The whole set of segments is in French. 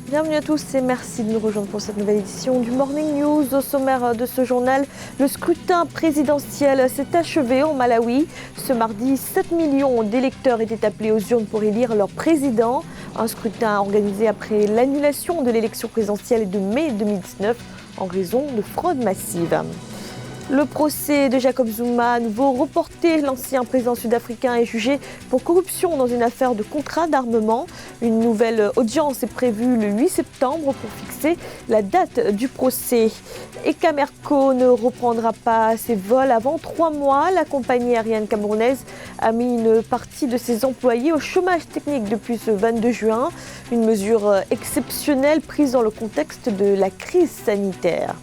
Bienvenue à tous et merci de nous rejoindre pour cette nouvelle édition du Morning News. Au sommaire de ce journal, le scrutin présidentiel s'est achevé en Malawi. Ce mardi, 7 millions d'électeurs étaient appelés aux urnes pour élire leur président. Un scrutin organisé après l'annulation de l'élection présidentielle de mai 2019 en raison de fraude massive. Le procès de Jacob Zuma, à nouveau reporté. L'ancien président sud-africain est jugé pour corruption dans une affaire de contrat d'armement. Une nouvelle audience est prévue le 8 septembre pour fixer la date du procès. Et Camerco ne reprendra pas ses vols avant 3 mois. La compagnie aérienne camerounaise a mis une partie de ses employés au chômage technique depuis ce 22 juin. Une mesure exceptionnelle prise dans le contexte de la crise sanitaire.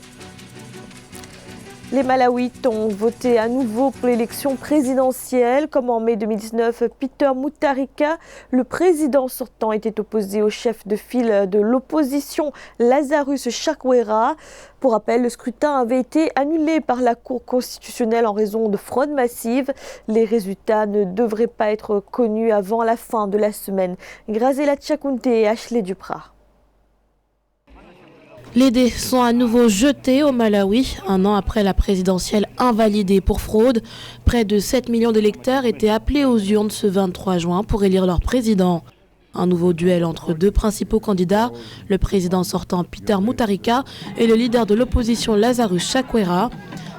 Les Malawites ont voté à nouveau pour l'élection présidentielle. Comme en mai 2019, Peter Mutharika, le président sortant, était opposé au chef de file de l'opposition, Lazarus Chakwera. Pour rappel, le scrutin avait été annulé par la Cour constitutionnelle en raison de fraude massive. Les résultats ne devraient pas être connus avant la fin de la semaine. Grazela Tchakounte et Ashley Duprat. Les dés sont à nouveau jetés au Malawi, un an après la présidentielle invalidée pour fraude. Près de 7 millions d'électeurs étaient appelés aux urnes ce 23 juin pour élire leur président. Un nouveau duel entre deux principaux candidats, le président sortant Peter Mutharika et le leader de l'opposition Lazarus Chakwera.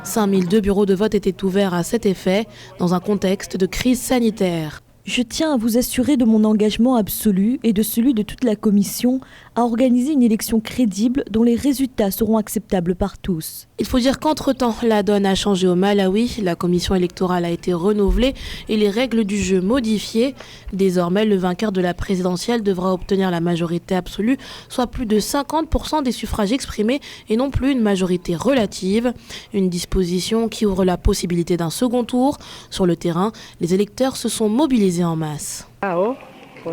5002 bureaux de vote étaient ouverts à cet effet, dans un contexte de crise sanitaire. Je tiens à vous assurer de mon engagement absolu et de celui de toute la Commission à organiser une élection crédible dont les résultats seront acceptables par tous. Il faut dire qu'entre-temps, la donne a changé au Malawi. La commission électorale a été renouvelée et les règles du jeu modifiées. Désormais, le vainqueur de la présidentielle devra obtenir la majorité absolue, soit plus de 50% des suffrages exprimés et non plus une majorité relative. Une disposition qui ouvre la possibilité d'un second tour. Sur le terrain, les électeurs se sont mobilisés en masse.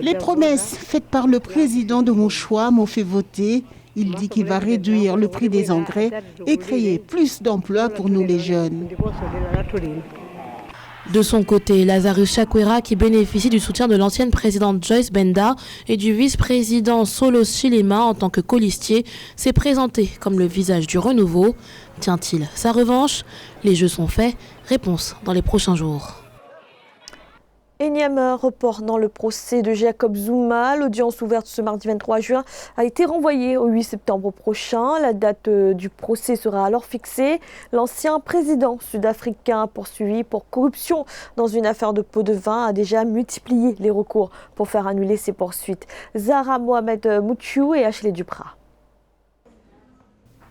Les promesses faites par le président de mon choix m'ont fait voter. Il dit qu'il va réduire le prix des engrais et créer plus d'emplois pour nous les jeunes. De son côté, Lazarus Chakwera, qui bénéficie du soutien de l'ancienne présidente Joyce Benda et du vice-président Saulos Chilema en tant que colistier, s'est présenté comme le visage du renouveau. Tient-il sa revanche? Les jeux sont faits. Réponse dans les prochains jours. Énième report dans le procès de Jacob Zuma. L'audience ouverte ce mardi 23 juin a été renvoyée au 8 septembre prochain. La date du procès sera alors fixée. L'ancien président sud-africain poursuivi pour corruption dans une affaire de pots de vin a déjà multiplié les recours pour faire annuler ses poursuites. Zahra Mohamed Mouchiou et Ashley Duprat.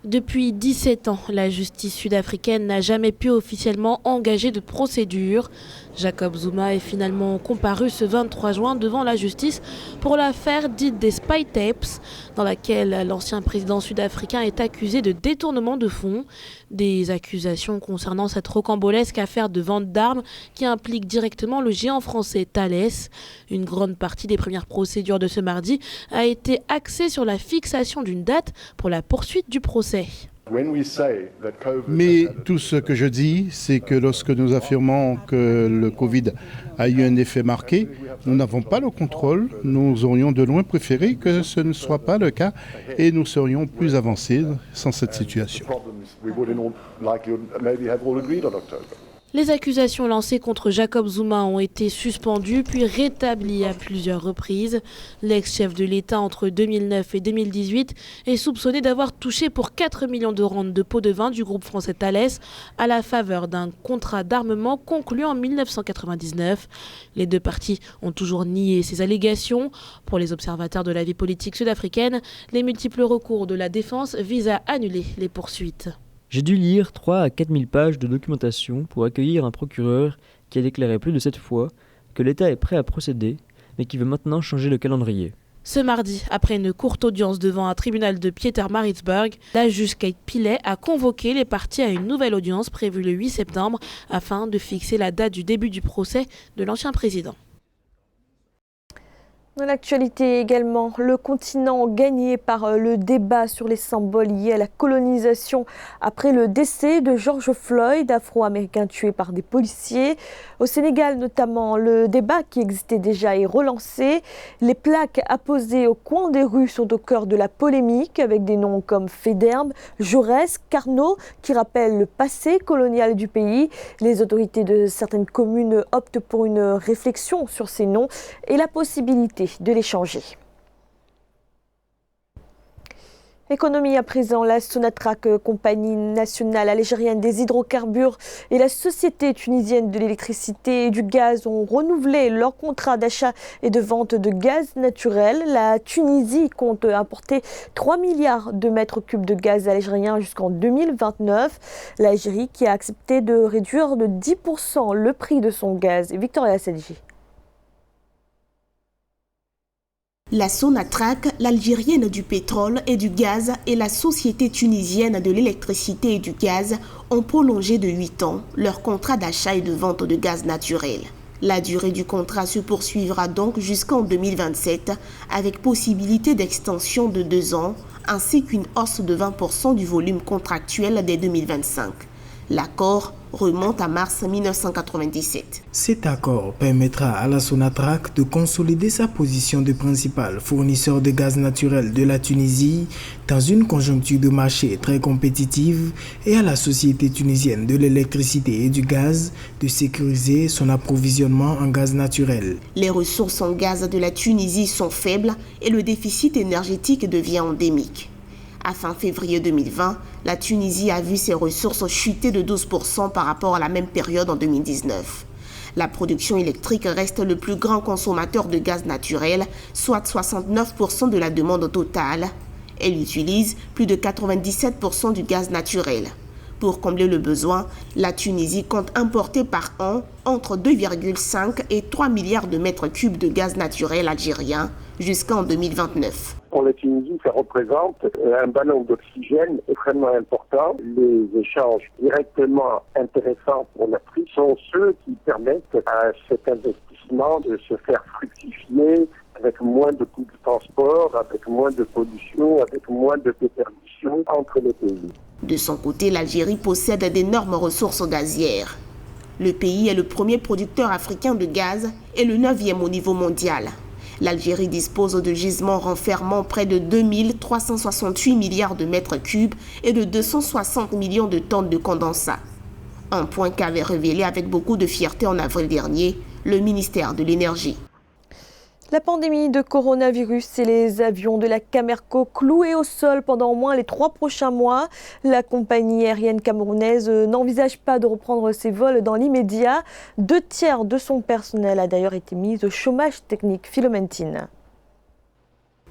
Depuis 17 ans, la justice sud-africaine n'a jamais pu officiellement engager de procédure. Jacob Zuma est finalement comparu ce 23 juin devant la justice pour l'affaire dite des Spy Tapes, dans laquelle l'ancien président sud-africain est accusé de détournement de fonds. Des accusations concernant cette rocambolesque affaire de vente d'armes qui implique directement le géant français Thales. Une grande partie des premières procédures de ce mardi a été axée sur la fixation d'une date pour la poursuite du procès. Mais tout ce que je dis, c'est que lorsque nous affirmons que le Covid a eu un effet marqué, nous n'avons pas le contrôle. Nous aurions de loin préféré que ce ne soit pas le cas et nous serions plus avancés sans cette situation. Les accusations lancées contre Jacob Zuma ont été suspendues puis rétablies à plusieurs reprises. L'ex-chef de l'État entre 2009 et 2018 est soupçonné d'avoir touché pour 4 millions de rentes de pots de vin du groupe français Thales à la faveur d'un contrat d'armement conclu en 1999. Les deux parties ont toujours nié ces allégations. Pour les observateurs de la vie politique sud-africaine, les multiples recours de la défense visent à annuler les poursuites. J'ai dû lire 3 à 4 000 pages de documentation pour accueillir un procureur qui a déclaré plus de 7 fois que l'État est prêt à procéder, mais qui veut maintenant changer le calendrier. Ce mardi, après une courte audience devant un tribunal de Pietermaritzburg, la juge Kate Pillay a convoqué les parties à une nouvelle audience prévue le 8 septembre afin de fixer la date du début du procès de l'ancien président. Dans l'actualité également, le continent gagné par le débat sur les symboles liés à la colonisation après le décès de George Floyd, afro-américain tué par des policiers. Au Sénégal notamment, le débat qui existait déjà est relancé. Les plaques apposées au coin des rues sont au cœur de la polémique avec des noms comme Faidherbe, Jaurès, Carnot qui rappellent le passé colonial du pays. Les autorités de certaines communes optent pour une réflexion sur ces noms et la possibilité de les changer. Économie à présent, la Sonatrach, compagnie nationale algérienne des hydrocarbures, et la société tunisienne de l'électricité et du gaz ont renouvelé leur contrat d'achat et de vente de gaz naturel. La Tunisie compte importer 3 milliards de mètres cubes de gaz algérien jusqu'en 2029. L'Algérie qui a accepté de réduire de 10% le prix de son gaz. Victoria Sedji. La Sonatrach, l'Algérienne du pétrole et du gaz et la Société tunisienne de l'électricité et du gaz ont prolongé de 8 ans leur contrat d'achat et de vente de gaz naturel. La durée du contrat se poursuivra donc jusqu'en 2027 avec possibilité d'extension de 2 ans ainsi qu'une hausse de 20% du volume contractuel dès 2025. L'accord remonte à mars 1997. Cet accord permettra à la Sonatrach de consolider sa position de principal fournisseur de gaz naturel de la Tunisie dans une conjoncture de marché très compétitive et à la Société tunisienne de l'électricité et du gaz de sécuriser son approvisionnement en gaz naturel. Les ressources en gaz de la Tunisie sont faibles et le déficit énergétique devient endémique. À fin février 2020, la Tunisie a vu ses ressources chuter de 12% par rapport à la même période en 2019. La production électrique reste le plus grand consommateur de gaz naturel, soit 69% de la demande totale. Elle utilise plus de 97% du gaz naturel. Pour combler le besoin, la Tunisie compte importer par an entre 2,5 et 3 milliards de mètres cubes de gaz naturel algérien jusqu'en 2029. Pour la Tunisie, ça représente un ballon d'oxygène extrêmement important. Les échanges directement intéressants pour l'Afrique sont ceux qui permettent à cet investissement de se faire fructifier avec moins de coûts de transport, avec moins de pollution, avec moins de déperdition entre les pays. De son côté, l'Algérie possède d'énormes ressources gazières. Le pays est le premier producteur africain de gaz et le 9e au niveau mondial. L'Algérie dispose de gisements renfermant près de 2368 milliards de mètres cubes et de 260 millions de tonnes de condensat. Un point qu'avait révélé avec beaucoup de fierté en avril dernier le ministère de l'Énergie. La pandémie de coronavirus et les avions de la Camerco cloués au sol pendant au moins les 3 prochains mois. La compagnie aérienne camerounaise n'envisage pas de reprendre ses vols dans l'immédiat. 2/3 de son personnel a d'ailleurs été mis au chômage technique. Philomentine.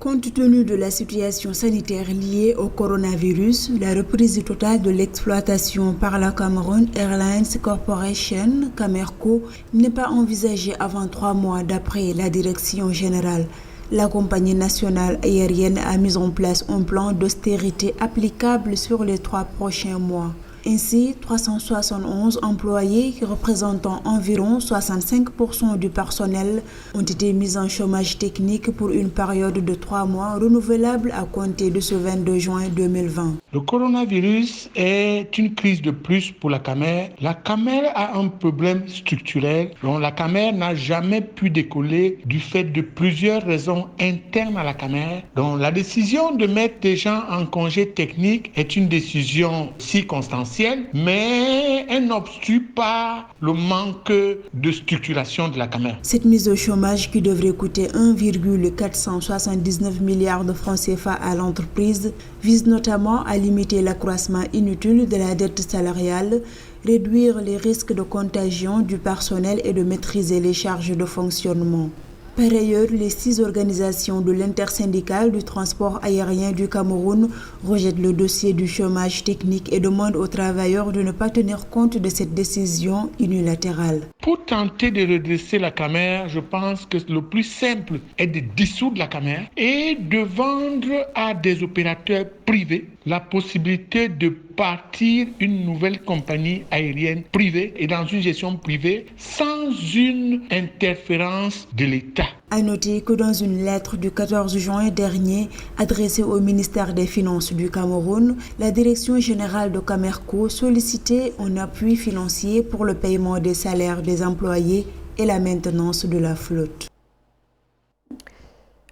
Compte tenu de la situation sanitaire liée au coronavirus, la reprise totale de l'exploitation par la Cameroon Airlines Corporation, Camerco, n'est pas envisagée avant 3 mois d'après la direction générale. La compagnie nationale aérienne a mis en place un plan d'austérité applicable sur les 3 prochains mois. Ainsi, 371 employés représentant environ 65% du personnel ont été mis en chômage technique pour une période de 3 mois renouvelable à compter de ce 22 juin 2020. Le coronavirus est une crise de plus pour la Camer. La Camer a un problème structurel dont la Camer n'a jamais pu décoller du fait de plusieurs raisons internes à la Camer. Donc la décision de mettre des gens en congé technique est une décision circonstancielle, mais elle n'obstrue pas le manque de structuration de la Camer. Cette mise au chômage qui devrait coûter 1,479 milliards de francs CFA à l'entreprise vise notamment à limiter l'accroissement inutile de la dette salariale, réduire les risques de contagion du personnel et de maîtriser les charges de fonctionnement. Par ailleurs, les 6 organisations de l'intersyndicale du transport aérien du Cameroun rejettent le dossier du chômage technique et demandent aux travailleurs de ne pas tenir compte de cette décision unilatérale. Pour tenter de redresser la Camer, je pense que le plus simple est de dissoudre la Camer et de vendre à des opérateurs privés la possibilité de partir une nouvelle compagnie aérienne privée et dans une gestion privée sans une interférence de l'État. À noter que dans une lettre du 14 juin dernier adressée au ministère des Finances du Cameroun, la Direction générale de Camerco sollicitait un appui financier pour le paiement des salaires des employés et la maintenance de la flotte.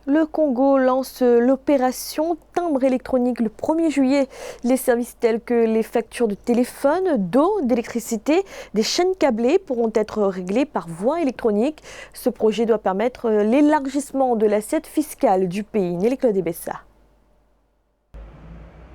Le Congo lance l'opération timbre électronique le 1er juillet. Les services tels que les factures de téléphone, d'eau, d'électricité, des chaînes câblées pourront être réglés par voie électronique. Ce projet doit permettre l'élargissement de l'assiette fiscale du pays. Nelly Claude Bessa.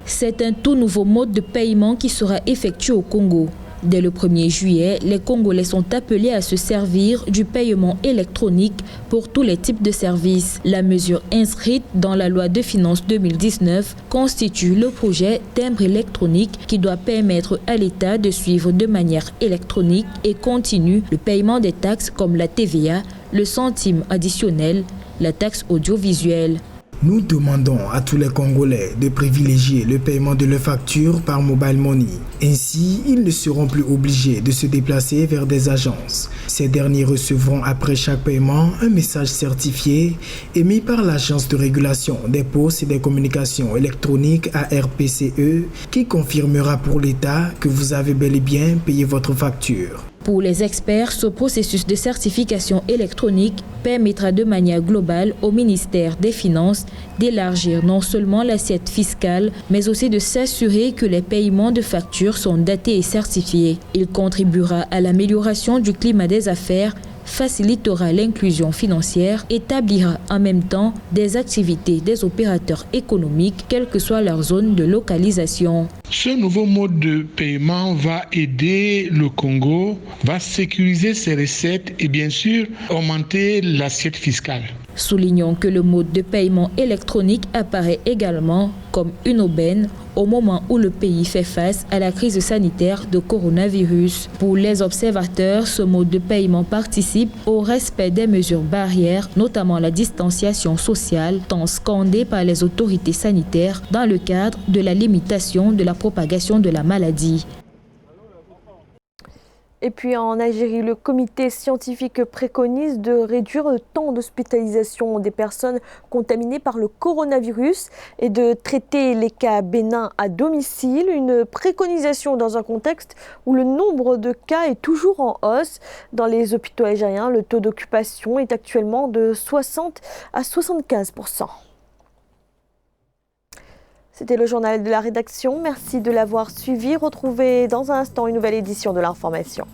C'est un tout nouveau mode de paiement qui sera effectué au Congo. Dès le 1er juillet, les Congolais sont appelés à se servir du paiement électronique pour tous les types de services. La mesure inscrite dans la loi de finances 2019 constitue le projet timbre électronique qui doit permettre à l'État de suivre de manière électronique et continue le paiement des taxes comme la TVA, le centime additionnel, la taxe audiovisuelle. Nous demandons à tous les Congolais de privilégier le paiement de leurs factures par mobile money. Ainsi, ils ne seront plus obligés de se déplacer vers des agences. Ces derniers recevront après chaque paiement un message certifié émis par l'Agence de régulation des postes et des communications électroniques ARPCE qui confirmera pour l'État que vous avez bel et bien payé votre facture. Pour les experts, ce processus de certification électronique permettra de manière globale au ministère des Finances d'élargir non seulement l'assiette fiscale, mais aussi de s'assurer que les paiements de factures sont datés et certifiés. Il contribuera à l'amélioration du climat des affaires, facilitera l'inclusion financière, établira en même temps des activités des opérateurs économiques, quelle que soit leur zone de localisation. Ce nouveau mode de paiement va aider le Congo, va sécuriser ses recettes et bien sûr augmenter l'assiette fiscale. Soulignons que le mode de paiement électronique apparaît également comme une aubaine au moment où le pays fait face à la crise sanitaire de coronavirus. Pour les observateurs, ce mode de paiement participe au respect des mesures barrières, notamment la distanciation sociale, tant scandée par les autorités sanitaires dans le cadre de la limitation de la propagation de la maladie. Et puis en Algérie, le comité scientifique préconise de réduire le temps d'hospitalisation des personnes contaminées par le coronavirus et de traiter les cas bénins à domicile. Une préconisation dans un contexte où le nombre de cas est toujours en hausse. Dans les hôpitaux algériens, le taux d'occupation est actuellement de 60 à 75%. C'était le journal de la rédaction. Merci de l'avoir suivi. Retrouvez dans un instant une nouvelle édition de l'information.